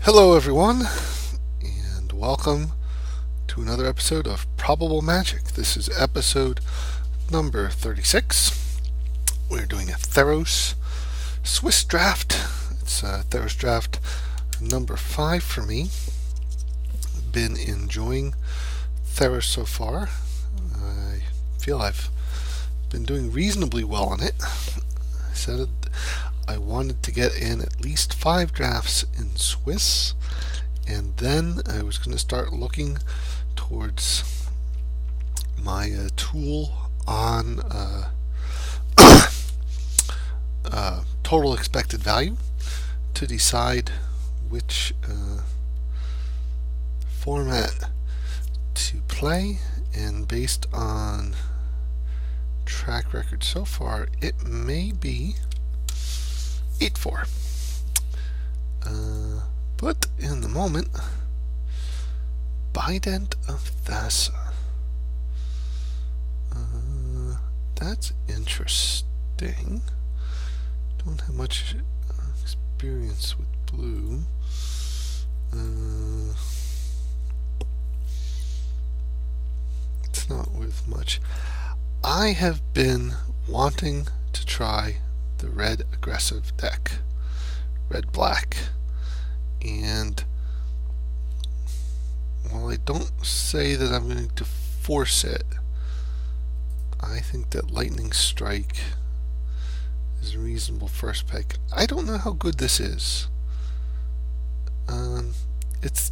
Hello, everyone, and welcome to another episode of Probable Magic. This is episode number 36. We're doing a Theros Swiss draft. It's a Theros draft number 5 for me. Been enjoying Theros so far. I feel I've been doing reasonably well on it. I said I wanted to get in at least 5 drafts in Swiss, and then I was going to start looking towards my tool on total expected value to decide which format to play, and based on track record so far, it may be 8-4. But in the moment, Bident of Thassa. That's interesting. Don't have much experience with blue. It's not worth much. I have been wanting to try the red aggressive deck, red black, and while I don't say that I'm going to force it, I think that Lightning Strike is a reasonable first pick. I don't know how good this is.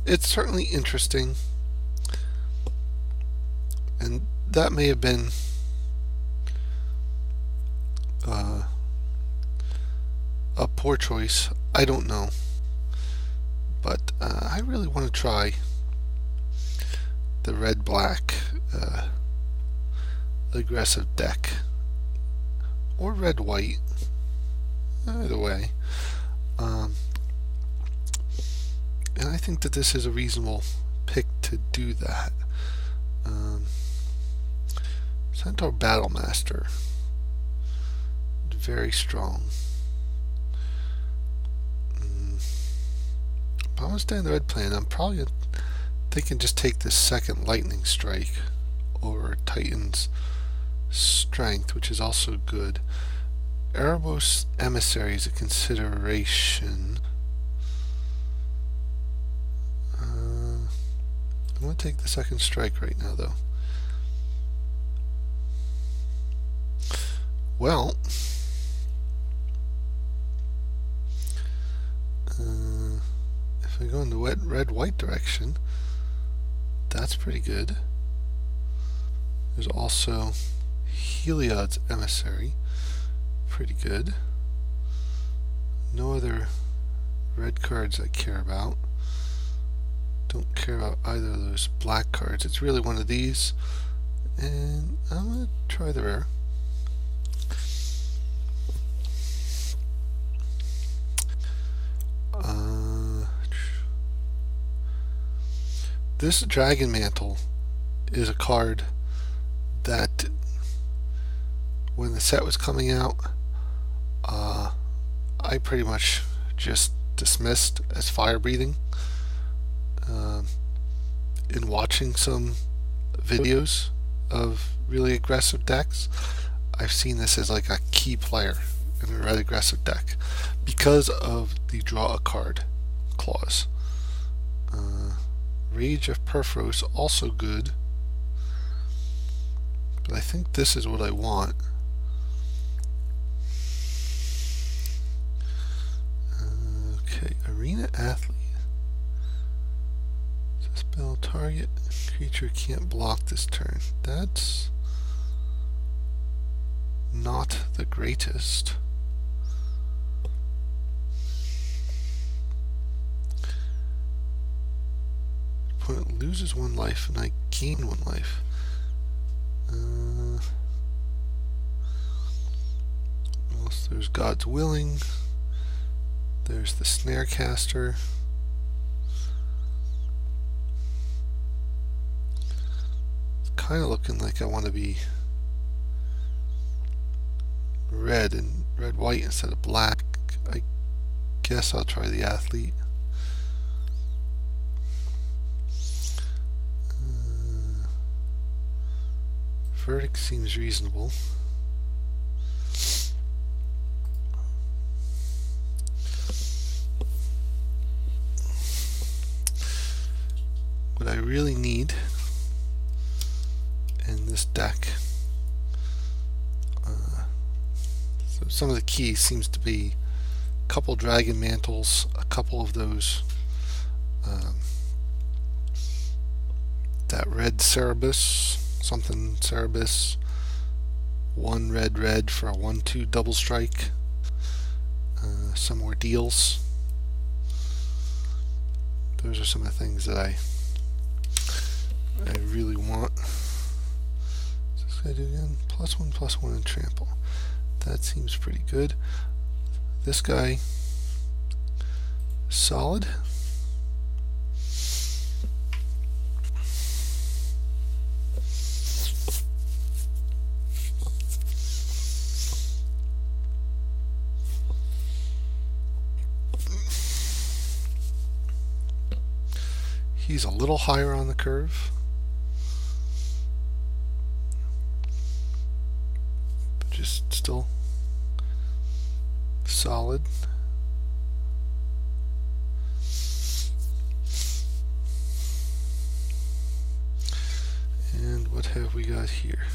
It's certainly interesting, and that may have been a poor choice. I don't know, but I really want to try the red-black aggressive deck, or red-white, either way. And I think that this is a reasonable pick to do that. Centaur Battlemaster, very strong. If I'm going to stay in the red plane, I'm probably thinking just take this second Lightning Strike over Titan's Strength, which is also good. Erebos Emissary is a consideration. I'm going to take the second strike right now, though. Well, if I go in the red-white direction, that's pretty good. There's also Heliod's Emissary, pretty good. No other red cards I care about. Don't care about either of those black cards. It's really one of these, and I'm going to try the rare. This Dragon Mantle is a card that, when the set was coming out, I pretty much just dismissed as fire breathing. In watching some videos of really aggressive decks, I've seen this as like a key player in a red aggressive deck because of the draw a card clause. Rage of Perforos, also good, but I think this is what I want. Okay, Arena Athlete. Spell target creature can't block this turn. That's not the greatest. Opponent loses 1 life and I gain 1 life. Well, so there's God's Willing. There's the Snarecaster. It's kind of looking like I want to be red and red-white instead of black. I guess I'll try the Athlete. verdict seems reasonable. What I really need in this deck, so some of the keys seems to be a couple dragon mantles, a couple of those that red Cerebus, something Cerebus, one red for a 1/2 double strike, some more deals. Those are some of the things that I really want. What's this guy do again? +1/+1 and trample. That seems pretty good. This guy, solid. He's a little higher on the curve, but just still solid. And what have we got here?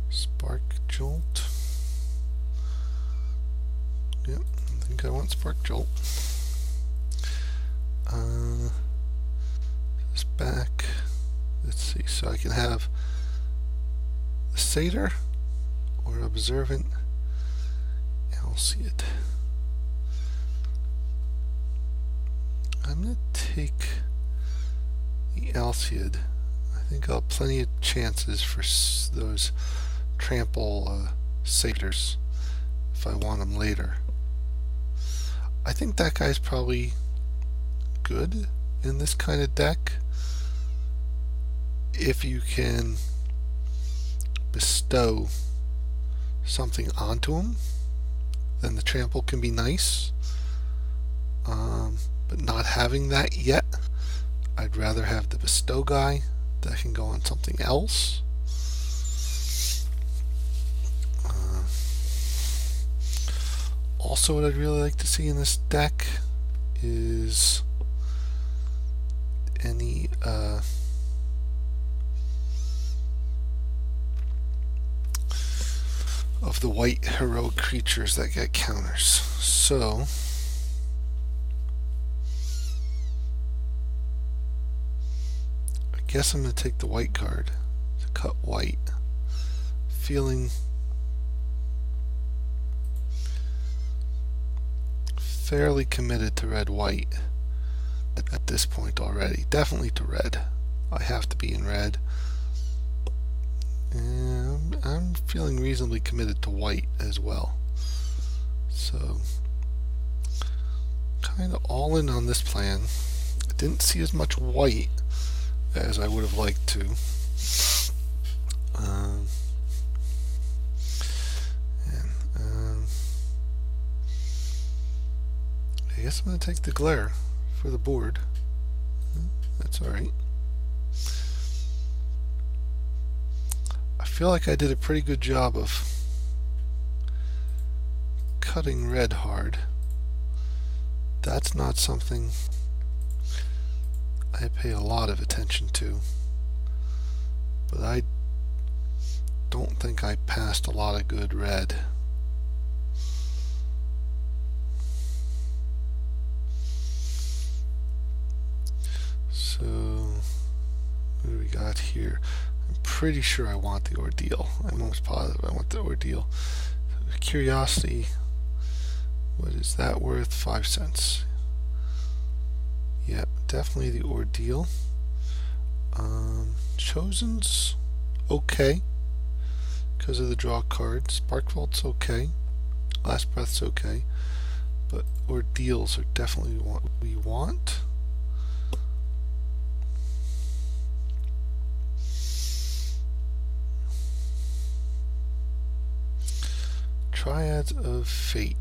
Spark Jolt. Yep, I think I want Spark Jolt. This back. Let's see. So I can have the Satyr or Observant Alcid. I'm going to take the Alcid. I think I'll have plenty of chances for those trample Satyrs if I want them later. I think that guy's probably good in this kind of deck if you can bestow something onto him. Then the trample can be nice, but not having that yet, I'd rather have the bestow guy that can go on something else. Also, what I'd really like to see in this deck is any of the white heroic creatures that get counters. So I guess I'm going to take the white card to cut white, feeling fairly committed to red-white at this point already. Definitely to red. I have to be in red. And I'm feeling reasonably committed to white as well. So, kind of all in on this plan. I didn't see as much white as I would have liked to. I guess I'm going to take the glare for the board. That's alright. I feel like I did a pretty good job of cutting red hard. That's not something I pay a lot of attention to, but I don't think I passed a lot of good red. So, what do we got here? I'm pretty sure I want the ordeal. I'm almost positive I want the ordeal. Curiosity, what is that worth? 5 cents. Yep, definitely the ordeal. Chosen's okay because of the draw card. Spark Vault's okay. Last Breath's okay. But ordeals are definitely what we want. Triads of Fate.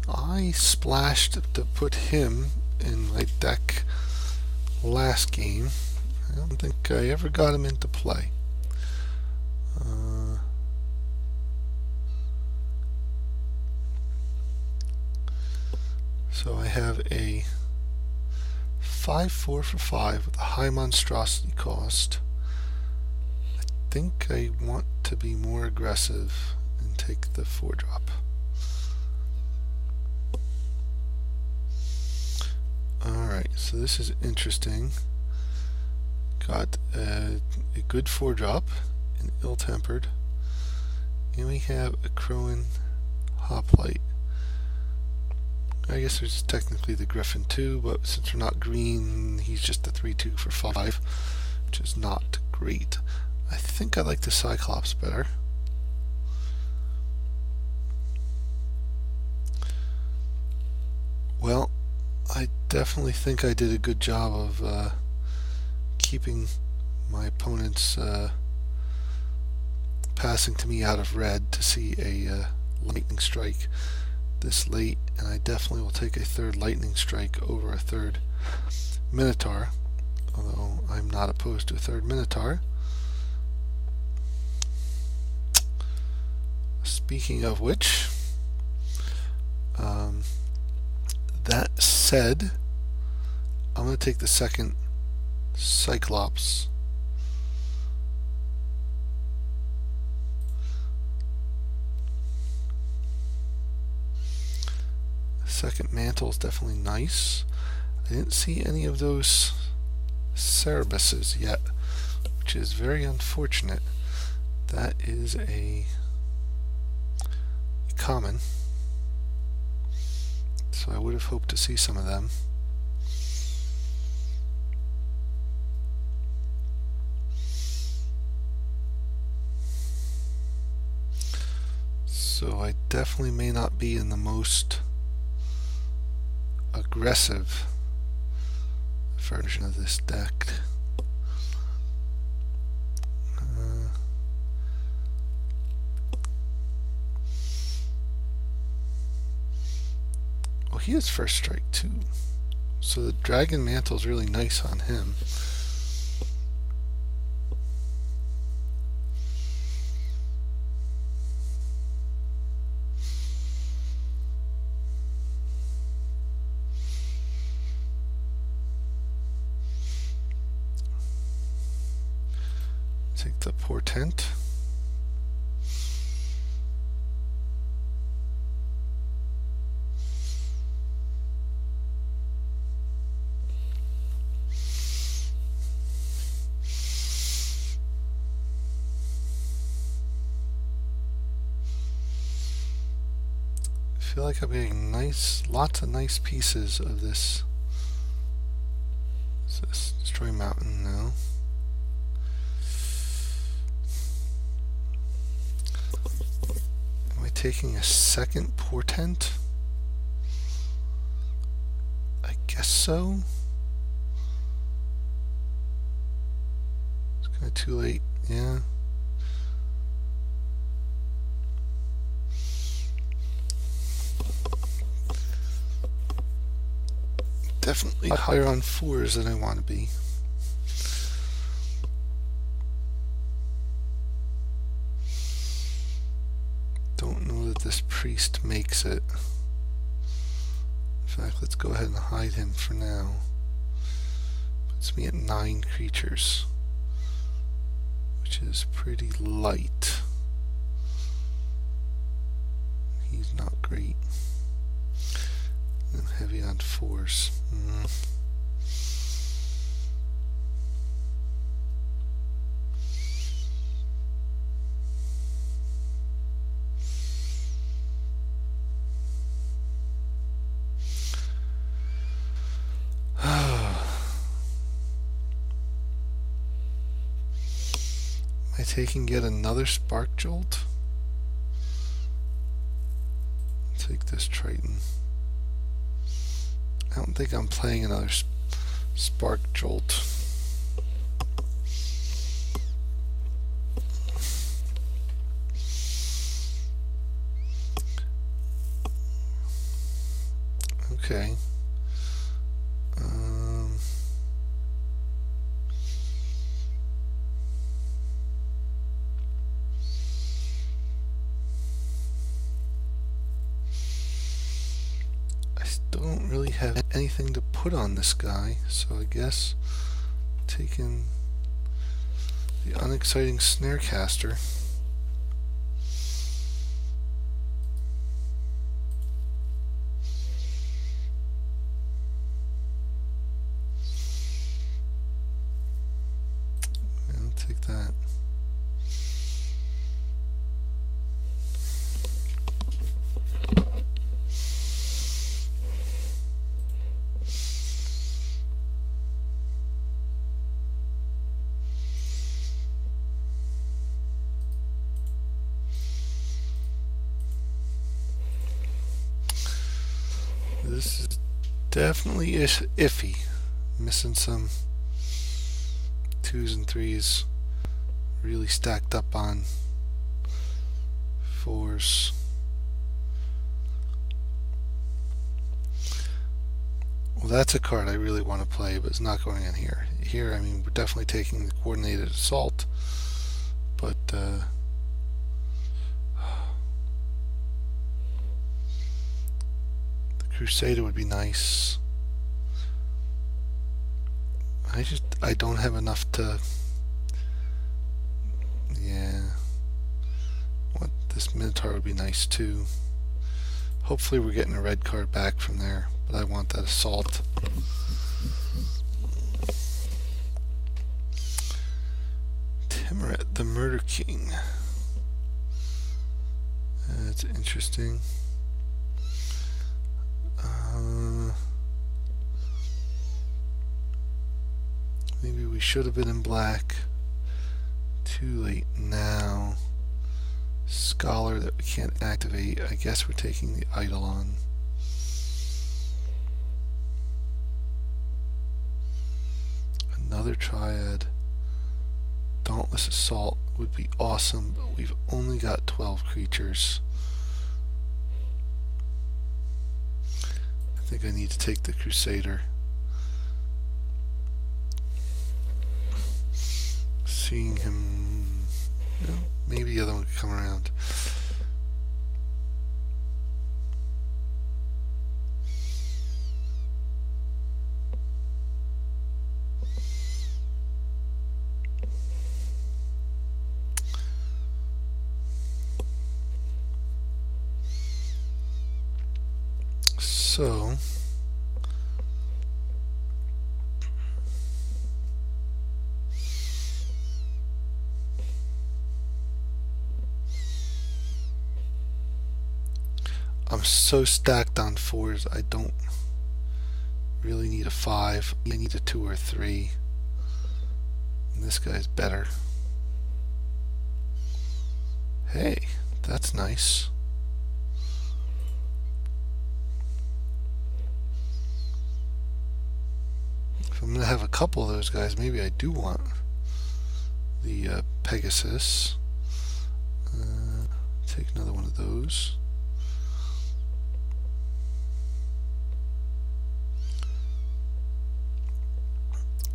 I splashed to put him in my deck last game I don't think I ever got him into play. So I have a 5/4 for 5 with a high monstrosity cost. I think I want to be more aggressive and take the 4-drop. Alright, so this is interesting. Got a good 4-drop, an ill-tempered, and we have a Crowan Hoplite. I guess there's technically the Griffin too, but since we're not green, he's just a 3/2 for 5, which is not great. I think I like the Cyclops better. Well, I definitely think I did a good job of keeping my opponents passing to me out of red to see a lightning strike this late, and I definitely will take a 3rd lightning strike over a 3rd Minotaur, although I'm not opposed to a 3rd Minotaur. Speaking of which, that said, I'm going to take the 2nd Cyclops. Second Mantle is definitely nice. I didn't see any of those Cerebuses yet, which is very unfortunate. That is a common, so I would have hoped to see some of them. So I definitely may not be in the most aggressive version of this deck. Well, he has 1st strike too, so the Dragon Mantle is really nice on him. Take the Portent. I feel like I'm getting lots of nice pieces of this. So this Destroy Mountain now. Am I taking a 2nd Portent? I guess so. It's kind of too late, yeah. Definitely higher on 4s than I want to be. Don't know that this priest makes it. In fact, let's go ahead and hide him for now. Puts me at 9 creatures, which is pretty light. He's not great. I'm heavy on 4s. Am I taking yet another Spark Jolt? I'll take this Triton. I don't think I'm playing another Spark Jolt. Okay. really have anything to put on this guy, so I guess taking the unexciting Snarecaster. I'll take that. This is definitely iffy. Missing some 2s and 3s. Really stacked up on 4s. Well, that's a card I really want to play, but it's not going in here. Here, I mean, we're definitely taking the coordinated assault, but the Crusader would be nice. I don't have enough to. Yeah. What, this Minotaur would be nice too. Hopefully we're getting a red card back from there, but I want that assault. Timoret, the Murder King. That's interesting. Maybe we should have been in black. Too late now. Scholar that we can't activate. I guess we're taking the Eidolon. Another Triad. Dauntless Assault would be awesome, but we've only got 12 creatures. I think I need to take the Crusader. Seeing him, you know, maybe the other one could come around. So I'm so stacked on 4s, I don't really need a 5. I need a 2 or 3. And this guy's better. Hey, that's nice. If I'm going to have a couple of those guys, maybe I do want the Pegasus. Take another one of those.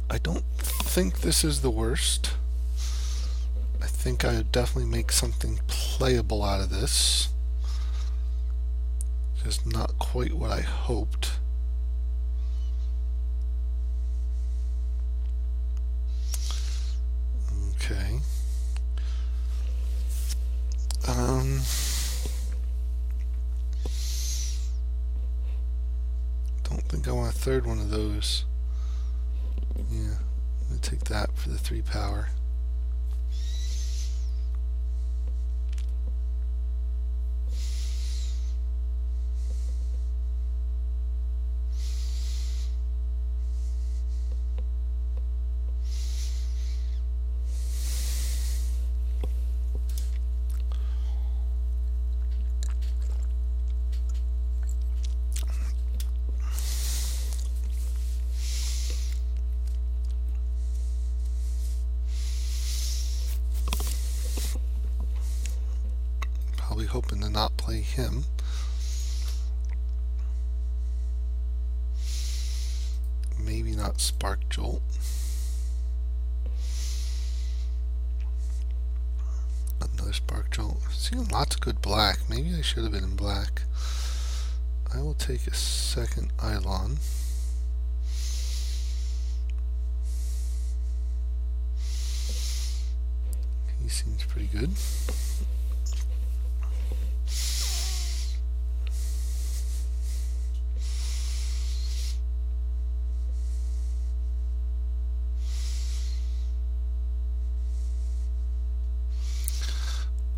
I don't think this is the worst. I think I would definitely make something playable out of this. Just not quite what I hoped. Okay. Don't think I want a third one of those. Yeah, I'm going to take that for the 3 power. Probably hoping to not play him. Maybe not Spark Jolt. Another Spark Jolt. Seeing lots of good black. Maybe I should have been in black. I will take a second Eidolon. He seems pretty good.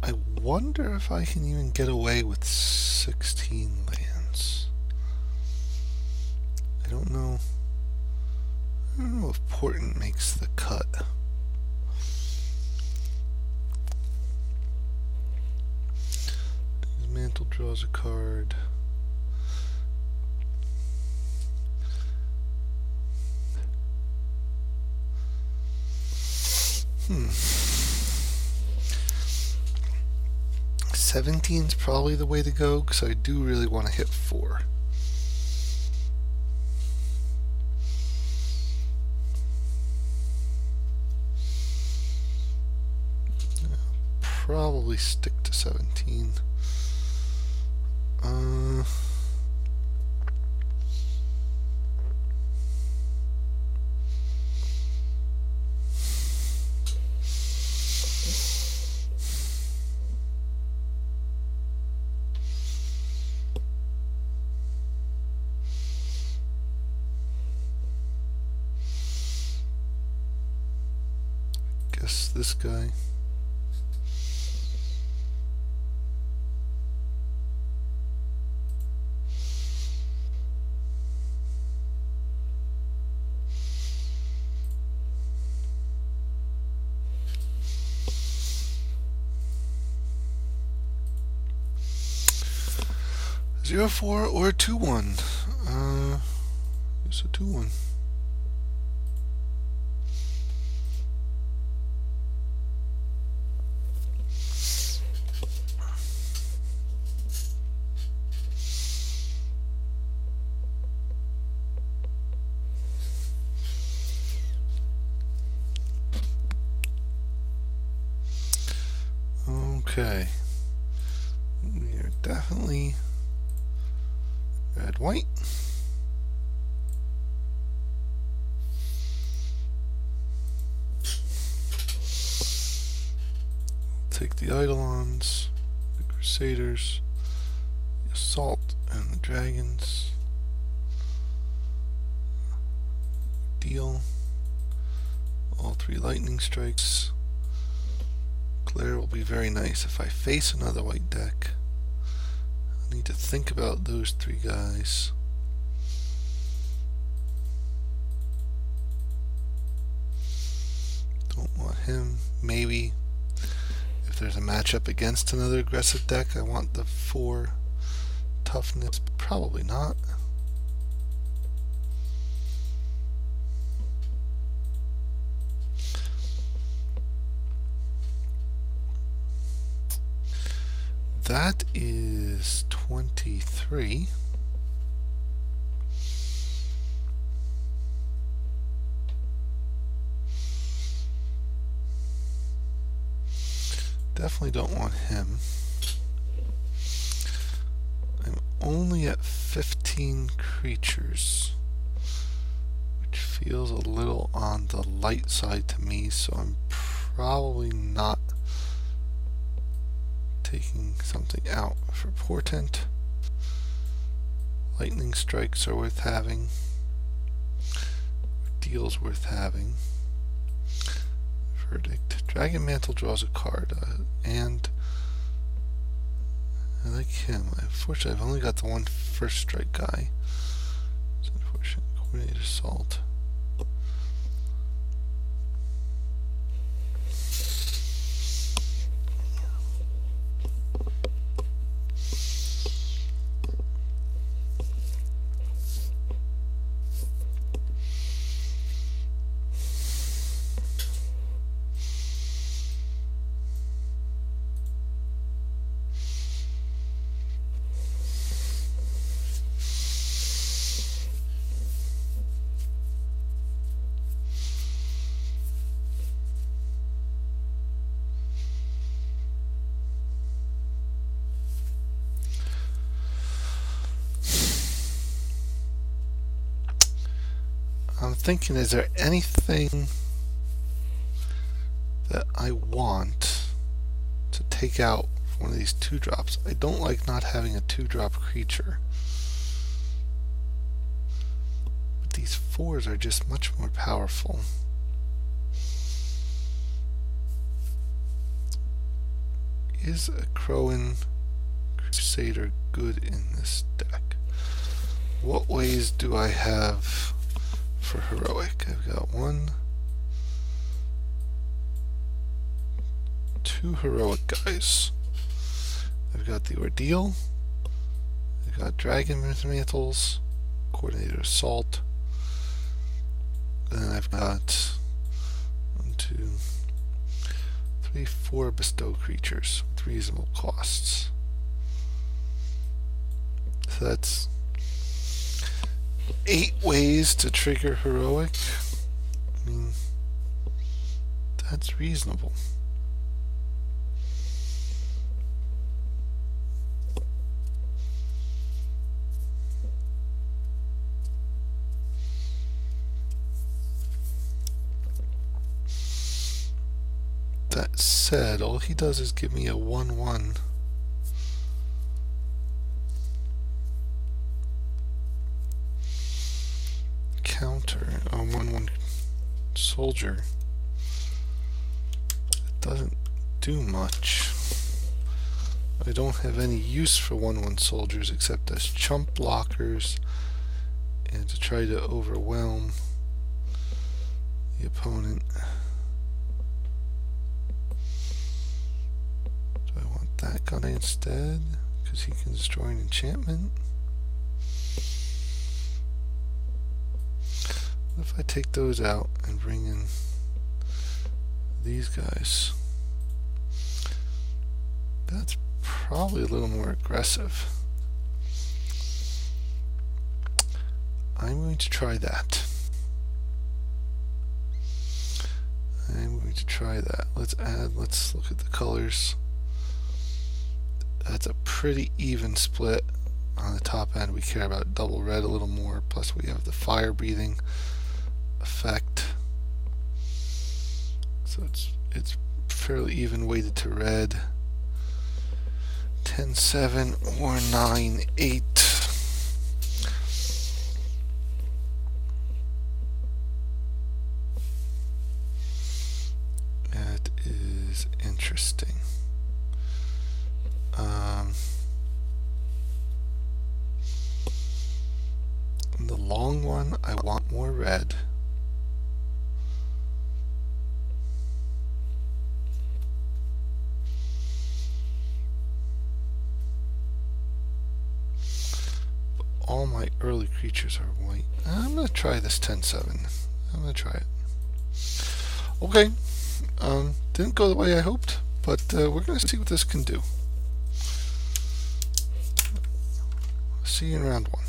I wonder if I can even get away with 16 lands. I don't know. I don't know if Portent makes the cut. His mantle draws a card. Hmm. 17's probably the way to go, because I do really want to hit 4. Probably stick to 17. Guess this guy. Zero 4 or 2-1. It's a 2-1. Okay. We are definitely red white. Take the Eidolons, the Crusaders, the Assault, and the Dragons. Deal all 3 lightning strikes. Glare will be very nice if I face another white deck. I need to think about those 3 guys. Don't want him. Maybe if there's a matchup against another aggressive deck, I want the 4 toughness, but probably not. That is 23. Definitely don't want him. I'm only at 15 creatures, which feels a little on the light side to me, so I'm probably not taking something out for Portent. Lightning strikes are worth having. Deal's worth having. Verdict. Dragon Mantle draws a card, and I like him. Unfortunately, I've only got the 1 first strike guy. It's unfortunate. Coordinated Assault. thinking, is there anything that I want to take out one of these 2-drops? I don't like not having a 2-drop creature. But these 4s are just much more powerful. Is a Crowan Crusader good in this deck? What ways do I have for heroic? I've got 1, 2 heroic guys. I've got the Ordeal, I've got Dragon Mantles, Coordinated Assault, and then I've got 1, 2, 3, 4 bestow creatures with reasonable costs. So that's 8 ways to trigger heroic. I mean, that's reasonable. That said, all he does is give me a 1/1. Counter on 1/1 soldier. It doesn't do much. I don't have any use for 1/1 soldiers except as chump blockers and to try to overwhelm the opponent. Do I want that guy instead? Because he can destroy an enchantment. What if I take those out and bring in these guys? That's probably a little more aggressive. I'm going to try that. Let's look at the colors. That's a pretty even split. On the top end we care about double red a little more, plus we have the fire breathing effect. So it's fairly even weighted to red. 10-7 or 9-8. That is interesting. In the long one, I want more red. All my early creatures are white. I'm going to try this 10-7. I'm going to try it. Okay. Didn't go the way I hoped, but we're going to see what this can do. See you in round 1.